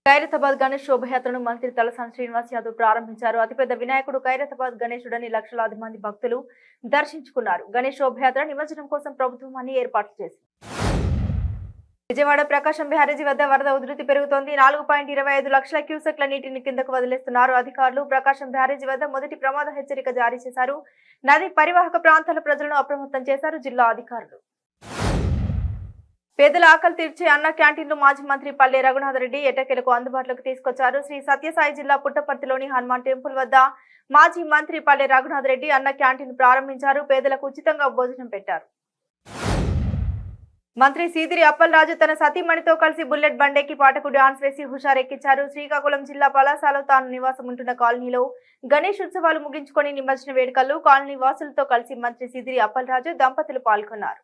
ఖైరతాబాద్ గణేష్ శోభయాత్రను మంత్రి తలసాని శ్రీనివాస్ యాదవ్ ప్రారంభించారు. అతిపెద్ద వినాయకుడు ఖైరతాబాద్ గణేశుడని లక్షలాది మంది భక్తులు దర్శించుకున్నారు. గణేష్ శోభయాత్ర నిమజ్జనం కోసం ప్రభుత్వం అన్ని ఏర్పాట్లు చేసింది. విజయవాడ ప్రకాశం బ్యారేజీ వద్ద వరద ఉధృతి పెరుగుతోంది. 4.25 లక్షల క్యూసెక్ల నీటిని కిందకు వదిలేస్తున్నారు అధికారులు. ప్రకాశం బ్యారేజీ వద్ద మొదటి ప్రమాద హెచ్చరిక జారీ చేశారు. నది పరివాహక ప్రాంతాల ప్రజలను అప్రమత్తం చేశారు జిల్లా అధికారులు. పేదల ఆకలి తీర్చే అన్న క్యాంటీన్లు మాజీ మంత్రి పల్లె రఘునాథరెడ్డి ఎట్టకేలకు అందుబాటులోకి తీసుకొచ్చారు. శ్రీ సత్యసాయి జిల్లా పుట్టపర్తిలోని హనుమాన్ టెంపుల్ వద్ద మాజీ మంత్రి పల్లె రఘునాథరెడ్డి అన్న క్యాంటీన్ ప్రారంభించారు. పేదలకు ఉచితంగా భోజనం పెట్టారు. మంత్రి సీదిరి అప్పలరాజు తన సతీమణితో కలిసి బుల్లెట్ బండెక్కి పాటకు డాన్స్ వేసి హుషారెక్కించారు. శ్రీకాకుళం జిల్లా పలాసలో తాను నివాసం ఉంటున్న కాలనీలో గణేష్ ఉత్సవాలు ముగించుకొని నిమజ్జన వేడుకల్లో కాలనీ వాసులతో కలిసి మంత్రి సీదిరి అప్పలరాజు దంపతులు పాల్గొన్నారు.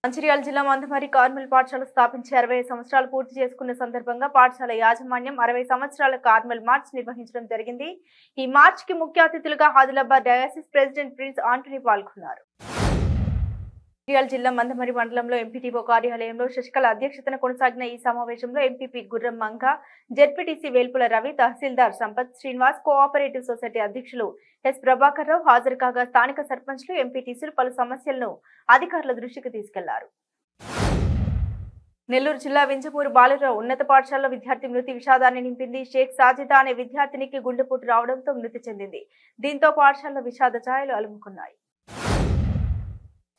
మంచిర్యాల జిల్లా మందమరి కార్మిల్ పాఠశాల స్థాపించి 60 సంవత్సరాలు పూర్తి చేసుకున్న సందర్భంగా పాఠశాల యాజమాన్యం 60 సంవత్సరాల కార్మిల్ మార్చ్ నిర్వహించడం జరిగింది. ఈ మార్చ్ కి ముఖ్య అతిథులుగా Adilabad diocese president prince Antony పాల్గొన్నారు. మంచిర్యాల జిల్లా మందమరి మండలంలో ఎంపీటీఓ కార్యాలయంలో శశికళ అధ్యక్షతన కొనసాగిన ఈ సమావేశంలో ఎంపీపీ గుర్రం మంగ, జెడ్పీటీసీ వేల్పుల రవి, తహసీల్దార్ సంపత్ శ్రీనివాస్, కోఆపరేటివ్ సొసైటీ అధ్యక్షులు ఎస్ ప్రభాకర్ రావు హాజరు కాగా స్థానిక సర్పంచ్లు, ఎంపీటీసీలు పలు సమస్యలను అధికారుల దృష్టికి తీసుకెళ్లారు. నెల్లూరు జిల్లా వింజమూరు బాలుర ఉన్నత పాఠశాలలో విద్యార్థి మృతి విషాదాన్ని నింపింది. షేక్ సాజిదా అనే విద్యార్థినికి గుండెపోటు రావడంతో మృతి చెందింది. దీంతో పాఠశాలలో విషాద ఛాయలు అలుముకున్నాయి.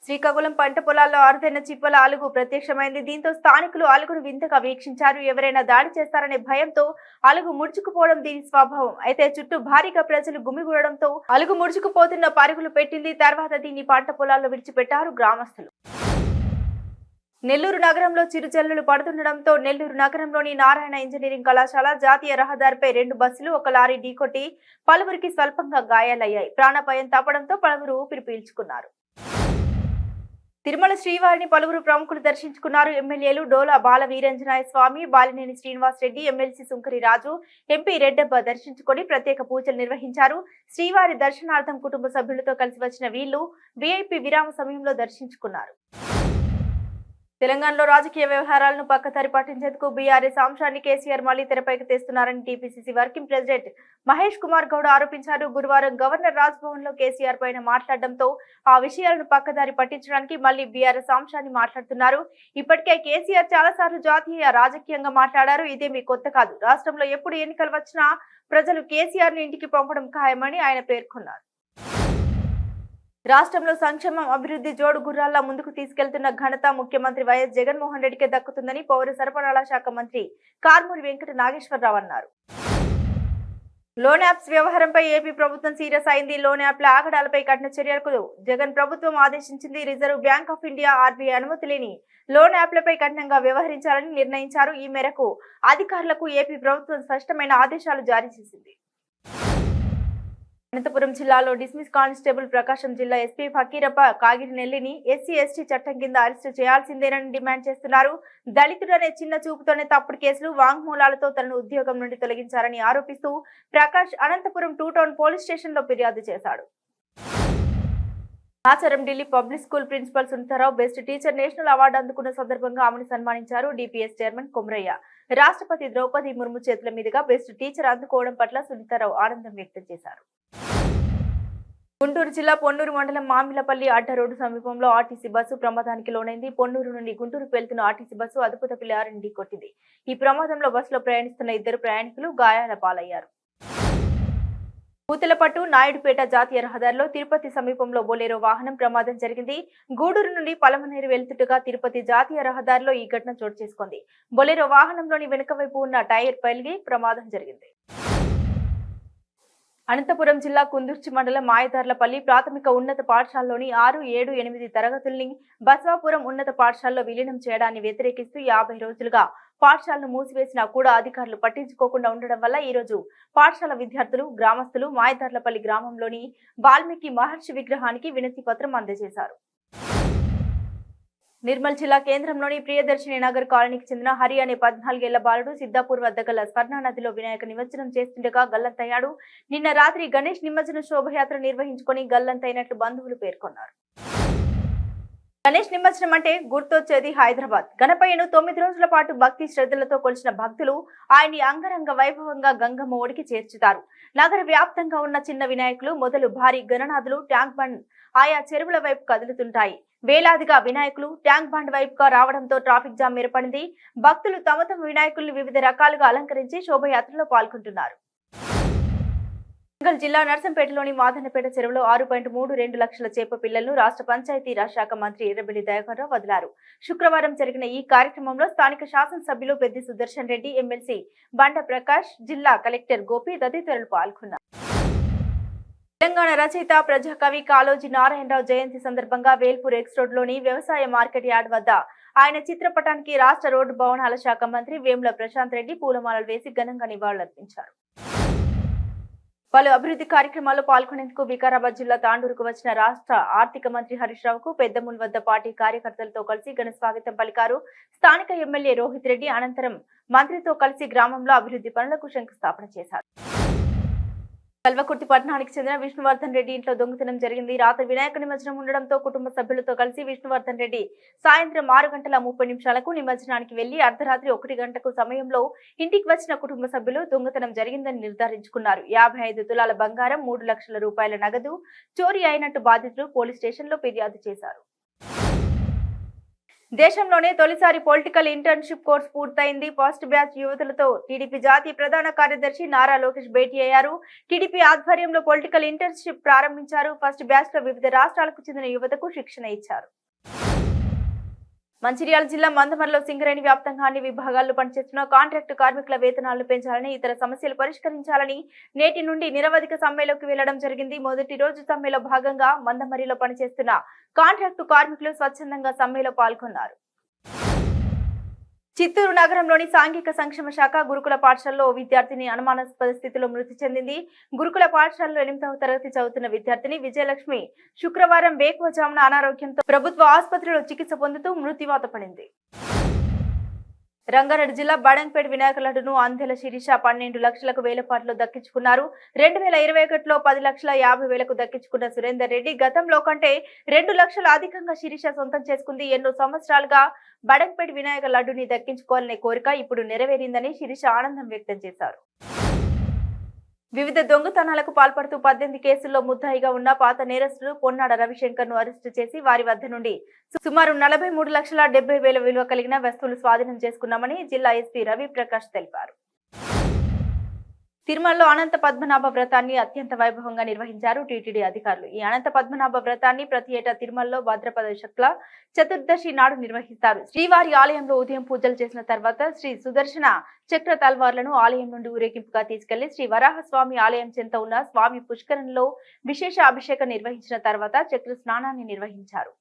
శ్రీకాకుళం పంట పొలాల్లో అరుదైన చిప్పల అలుగు ప్రత్యక్షమైంది. దీంతో స్థానికులు అలుగును వింతగా వీక్షించారు. ఎవరైనా దాడి చేస్తారనే భయంతో అలుగు ముడుచుకుపోవడం దీని స్వభావం. అయితే చుట్టూ భారీగా ప్రజలు గుమిగూడడంతో అలుగు ముడుచుకుపోతున్న పరుగులు పెట్టింది. తర్వాత దీన్ని పంట పొలాల్లో విడిచిపెట్టారు గ్రామస్తులు. నెల్లూరు నగరంలో చిరుజల్లులు పడుతుండటంతో నెల్లూరు నగరంలోని నారాయణ ఇంజనీరింగ్ కళాశాల జాతీయ రహదారిపై 2 బస్సులు ఒక లారీ ఢీకొట్టి పలువురికి స్వల్పంగా గాయాలయ్యాయి. ప్రాణాపాయం తప్పడంతో పలువురు ఊపిరి పీల్చుకున్నారు. తిరుమల శ్రీవారిని పలువురు ప్రముఖులు దర్శించుకున్నారు. ఎమ్మెల్యేలు డోలా బాల వీరంజనాయ స్వామి, బాలినేని శ్రీనివాస్ రెడ్డి, ఎమ్మెల్సీ సుంకరి రాజు, ఎంపీ రెడ్డబ్బ దర్శించుకొని ప్రత్యేక పూజలు నిర్వహించారు. శ్రీవారి దర్శనార్థం కుటుంబ సభ్యులతో కలిసి వచ్చిన వీళ్లు వీఐపీ విరామ సమయంలో దర్శించుకున్నారు. తెలంగాణలో రాజకీయ వ్యవహారాలను పక్కదారి పట్టించేందుకు బీఆర్ఎస్ అంశాన్ని కేసీఆర్ మళ్లీ తెరపైకి తెస్తున్నారని టీపీసీసీ వర్కింగ్ ప్రెసిడెంట్ మహేష్ కుమార్ గౌడ్ ఆరోపించారు. గురువారం గవర్నర్ రాజ్భవన్ లో కేసీఆర్ పైన మాట్లాడడంతో ఆ విషయాలను పక్కదారి పట్టించడానికి మళ్లీ బీఆర్ఎస్ అంశాన్ని మాట్లాడుతున్నారు. ఇప్పటికే కేసీఆర్ చాలా సార్లు జాతీయ రాజకీయంగా మాట్లాడారు. ఇదేమీ కొత్త కాదు. రాష్ట్రంలో ఎప్పుడు ఎన్నికలు వచ్చినా ప్రజలు కేసీఆర్ ని ఇంటికి పంపడం ఖాయమని ఆయన పేర్కొన్నారు. రాష్ట్రంలో సంక్షేమం, అభివృద్ధి జోడు గుర్రాల్లా ముందుకు తీసుకెళ్తున్న ఘనత ముఖ్యమంత్రి వైఎస్ జగన్మోహన్ రెడ్డికే దక్కుతుందని పౌర సరఫరాల శాఖ మంత్రి కారుమూరి వెంకట నాగేశ్వరరావు అన్నారు. లోన్ యాప్స్ వ్యవహారంపై ఏపీ ప్రభుత్వం సీరియస్ అయింది. లోన్ యాప్ల ఆగడాలపై కఠిన చర్యలకు జగన్ ప్రభుత్వం ఆదేశించింది. Reserve bank of India RBI అనుమతి లేని లోన్ యాప్లపై కఠినంగా వ్యవహరించాలని నిర్ణయించారు. ఈ మేరకు అధికారులకు ఏపీ ప్రభుత్వం స్పష్టమైన ఆదేశాలు జారీ చేసింది. అనంతపురం జిల్లాలో డిస్మిస్ కానిస్టేబుల్ ప్రకాశం జిల్లా ఎస్పీ ఫకీరప్ప కాగిరి నెల్లిని ఎస్సీ ఎస్టీ చట్టం కింద అరెస్టు చేయాల్సిందేనని డిమాండ్ చేస్తున్నారు. దళితుడనే చిన్న చూపుతోనే తప్పుడు కేసులు, వాంగ్మూలాలతో తనను ఉద్యోగం నుండి తొలగించారని ఆరోపిస్తూ Prakash Anantapur 2 town police station లో ఫిర్యాదు చేశాడు. ఆచారం Delhi public school principal Sunitha Rao best teacher national award అందుకున్న సందర్భంగా ఆమెను సన్మానించారు. డిపిఎస్ చైర్మన్ కొమరయ్య రాష్ట్రపతి ద్రౌపది ముర్ము చేతుల మీదుగా బెస్ట్ టీచర్ అందుకోవడం పట్ల సునీతారావు ఆనందం వ్యక్తం చేశారు. గుంటూరు జిల్లా పొన్నూరు మండలం మామిలపల్లి అడ్డ రోడ్డు సమీపంలో ఆర్టీసీ బస్సు ప్రమాదానికి లోనైంది. పొన్నూరు నుండి గుంటూరుకు వెళ్తున్న ఆర్టీసీ బస్సు అదుపు తప్పి లారీని ఢీకొట్టింది. ఈ ప్రమాదంలో బస్సులో ప్రయాణిస్తున్న 2 ప్రయాణికులు గాయాల పాలయ్యారు. పూతలపట్టు నాయుడుపేట జాతీయ రహదారిలో తిరుపతి సమీపంలో బొలెరో వాహనం ప్రమాదం జరిగింది. గూడూరు నుండి పలమనేరు వెళ్తుండగా తిరుపతి జాతీయ రహదారిలో ఈ ఘటన చోటు చేసుకుంది. బొలెరో వాహనంలోని వెనుక వైపు ఉన్న టైర్ పగిలి ప్రమాదం జరిగింది. అనంతపురం జిల్లా కుందుర్చి మండలం మాయదార్లపల్లి ప్రాథమిక ఉన్నత పాఠశాలలోని 6, 7, 8 తరగతుల్ని బసవాపురం ఉన్నత పాఠశాలలో విలీనం చేయడాన్ని వ్యతిరేకిస్తూ 50 రోజులుగా పాఠశాలను మూసివేసినా కూడా అధికారులు పట్టించుకోకుండా ఉండడం వల్ల ఈ రోజు పాఠశాల విద్యార్థులు, గ్రామస్తులు మాయదార్లపల్లి గ్రామంలోని వాల్మీకి మహర్షి విగ్రహానికి వినతి పత్రం అందజేశారు. నిర్మల్ జిల్లా కేంద్రంలోని ప్రియదర్శిని నగర్ కాలనీకి చెందిన హరి అనే 14 ఏళ్ల బాలుడు సిద్దాపూర్ వద్ద గల స్వర్ణ నదిలో వినాయక నిమజ్జనం చేస్తుండగా గల్లంతయ్యాడు. నిన్న రాత్రి గణేష్ నిమజ్జన శోభయాత్ర నిర్వహించుకొని గల్లంతైనట్లు బంధువులు పేర్కొన్నారు. గణేష్ నిమజ్జనం అంటే గుర్తొచ్చేది హైదరాబాద్. గణపయ్యను 9 రోజుల పాటు భక్తి శ్రద్ధలతో కొలిచిన భక్తులు ఆయన్ని అంగరంగ వైభవంగా గంగమ్మ ఒడికి చేర్చుతారు. నగర వ్యాప్తంగా ఉన్న చిన్న వినాయకులు మొదలు భారీ గణనాథులు ట్యాంక్ బండ్ ఆయా చెరువుల వైపు కదులుతుంటాయి. వేలాదిగా వినాయకులు ట్యాంక్ బండ్ వైపుగా రావడంతో ట్రాఫిక్ జామ్ ఏర్పడింది. భక్తులు తమ వినాయకుల్ని వివిధ రకాలుగా అలంకరించి శోభయాత్రలో పాల్గొంటున్నారు. వరంగల్ జిల్లా నర్సంపేటలోని మాదన్నపేట చెరువులో 6.32 లక్షల చేప పిల్లలను రాష్ట్ర పంచాయతీరాజ్ శాఖ మంత్రి ఎర్రబెల్లి దయాకర్ రావు వదిలారు. శుక్రవారం జరిగిన ఈ కార్యక్రమంలో స్థానిక శాసనసభ్యులు పెద్ది సుదర్శన్ రెడ్డి, ఎమ్మెల్సీ బండ ప్రకాష్, జిల్లా కలెక్టర్ గోపి తదితరులు పాల్గొన్నారు. తెలంగాణ రచయిత ప్రజాకవి కాళోజీ నారాయణరావు జయంతి సందర్భంగా వేల్పూర్ ఎక్స్ రోడ్ లోని వ్యవసాయ మార్కెట్ యార్డ్ వద్ద ఆయన చిత్రపటానికి రాష్ట్ర రోడ్డు భవనాల శాఖ మంత్రి వేముల ప్రశాంత్ రెడ్డి పూలమాలలు వేసి ఘనంగా నివాళులర్పించారు. పలు అభివృద్ధి కార్యక్రమాల్లో పాల్గొనేందుకు వికారాబాద్ జిల్లా తాండూరుకు వచ్చిన రాష్ట్ర ఆర్థిక మంత్రి హరీష్ రావుకు పెద్దమూల్ వద్ద పార్టీ కార్యకర్తలతో కలిసి ఘన స్వాగతం పలికారు. స్థానిక ఎమ్మెల్యే రోహిత్ రెడ్డి అనంతరం మంత్రితో కలిసి గ్రామంలో అభివృద్ధి పనులకు శంకుస్థాపన చేశారు. కల్వకుర్తి పట్టణానికి చెందిన విష్ణువర్ధన్ రెడ్డి ఇంట్లో దొంగతనం జరిగింది. రాత్రి వినాయక నిమజ్జనం ఉండడంతో కుటుంబ సభ్యులతో కలిసి విష్ణువర్ధన్ రెడ్డి సాయంత్రం 6:30 నిమజ్జనానికి వెళ్లి అర్ధరాత్రి 1 గంటకు సమయంలో ఇంటికి వచ్చిన కుటుంబ సభ్యులు దొంగతనం జరిగిందని నిర్ధారించుకున్నారు. 55 తులాల బంగారం, 3 లక్షల రూపాయల నగదు చోరీ అయినట్టు బాధితులు పోలీస్ స్టేషన్లో ఫిర్యాదు చేశారు. దేశంలోనే తొలిసారి పొలిటికల్ ఇంటర్న్షిప్ కోర్సు పూర్తయింది. ఫస్ట్ బ్యాచ్ యువతులతో టీడీపీ జాతీయ ప్రధాన కార్యదర్శి నారా లోకేష్ భేటీ అయ్యారు. టీడీపీ ఆధ్వర్యంలో పొలిటికల్ ఇంటర్న్షిప్ ప్రారంభించారు. ఫస్ట్ బ్యాచ్ లో వివిధ రాష్ట్రాలకు చెందిన యువతకు శిక్షణ ఇచ్చారు. మంచిర్యాల జిల్లా మందమర్లో సింగరేణి వ్యాప్తంగా అన్ని విభాగాల్లో పనిచేస్తున్న కాంట్రాక్టు కార్మికుల వేతనాలను పెంచాలని, ఇతర సమస్యలు పరిష్కరించాలని నేటి నుండి నిరవధిక సమ్మెలోకి వెళ్లడం జరిగింది. మొదటి రోజు సమ్మెలో భాగంగా మందమరిలో పనిచేస్తున్న కాంట్రాక్టు కార్మికులు స్వచ్ఛందంగా సమ్మెలో పాల్గొన్నారు. చిత్తూరు నగరంలోని సాంఘిక సంక్షేమ శాఖ గురుకుల పాఠశాలలో విద్యార్థిని అనుమానాస్పద స్థితిలో మృతి చెందింది. గురుకుల పాఠశాలలో 8వ తరగతి చదువుతున్న విద్యార్థిని విజయలక్ష్మి శుక్రవారం వేకువజామున అనారోగ్యంతో ప్రభుత్వ ఆసుపత్రిలో చికిత్స పొందుతూ మృత్యువాత పడింది. రంగారెడ్డి జిల్లా బడంగ్పేట వినాయక లడ్డును అంధెల శిరీష 12 లక్షలకు వేలపాట్లో దక్కించుకున్నారు. 2021లో 10,50,000కు దక్కించుకున్న సురేందర్ రెడ్డి గతంలో కంటే 2 లక్షలు అధికంగా శిరీష సొంతం చేసుకుంది. ఎన్నో సంవత్సరాలుగా బడంగ్పేట వినాయక లడ్డుని దక్కించుకోవాలనే కోరిక ఇప్పుడు నెరవేరిందని శిరీష ఆనందం వ్యక్తం చేశారు. వివిధ దొంగతనాలకు పాల్పడుతూ 18 కేసుల్లో ముద్దాయిగా ఉన్న పాత నేరస్తుడు పొన్నాడ రవిశంకర్ ను అరెస్టు చేసి వారి వద్ద నుండి సుమారు 43,70,000 విలువ కలిగిన వస్తువులు స్వాధీనం చేసుకున్నామని జిల్లా ఎస్పీ రవి ప్రకాష్ తెలిపారు. తిరుమలలో అనంత పద్మనాభ వ్రతాన్ని అత్యంత వైభవంగా నిర్వహించారు టీటీడీ అధికారులు. ఈ అనంత పద్మనాభ వ్రతాన్ని ప్రతి ఏటా తిరుమలలో భాద్రపద శుక్ల చతుర్దశి నాడు నిర్వహిస్తారు. శ్రీవారి ఆలయంలో ఉదయం పూజలు చేసిన తర్వాత శ్రీ సుదర్శన చక్ర తల్వార్లను ఆలయం నుండి ఊరేగింపుగా తీసుకెళ్లి శ్రీ వరాహస్వామి ఆలయం చెంత ఉన్న స్వామి పుష్కరంలో విశేష అభిషేకం నిర్వహించిన తర్వాత చక్ర స్నానాన్ని నిర్వహించారు.